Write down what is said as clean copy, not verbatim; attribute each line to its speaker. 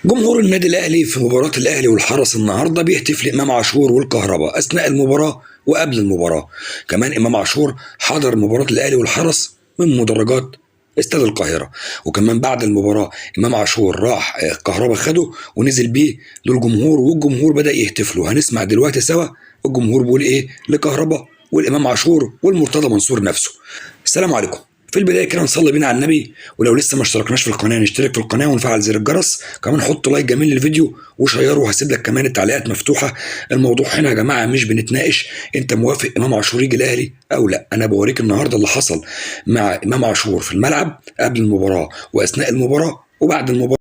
Speaker 1: جمهور النادي الاهلي في مباراه الاهلي والحرس النهارده بيهتف لامام عاشور والكهرباء اثناء المباراه وقبل المباراه. كمان امام عاشور حضر مباراه الاهلي والحرس من مدرجات استاد القاهره. وكمان بعد المباراه امام عاشور راح الكهرباء خده ونزل بيه للجمهور، والجمهور بدا يهتف له. هنسمع دلوقتي سوا الجمهور بيقول ايه لكهرباء والامام عاشور والمرتضى منصور نفسه. السلام عليكم. في البدايه كده نصلي بينا على النبي، ولو لسه ما اشتركناش في القناه نشترك في القناه ونفعل زر الجرس، كمان حط لايك جميل للفيديو وشيره، وهسيب لك كمان التعليقات مفتوحه. الموضوع هنا يا جماعه مش بنتناقش انت موافق امام عاشور يجي الاهلي او لا، انا بوريك النهارده اللي حصل مع امام عاشور في الملعب قبل المباراه واثناء المباراه وبعد المباراه.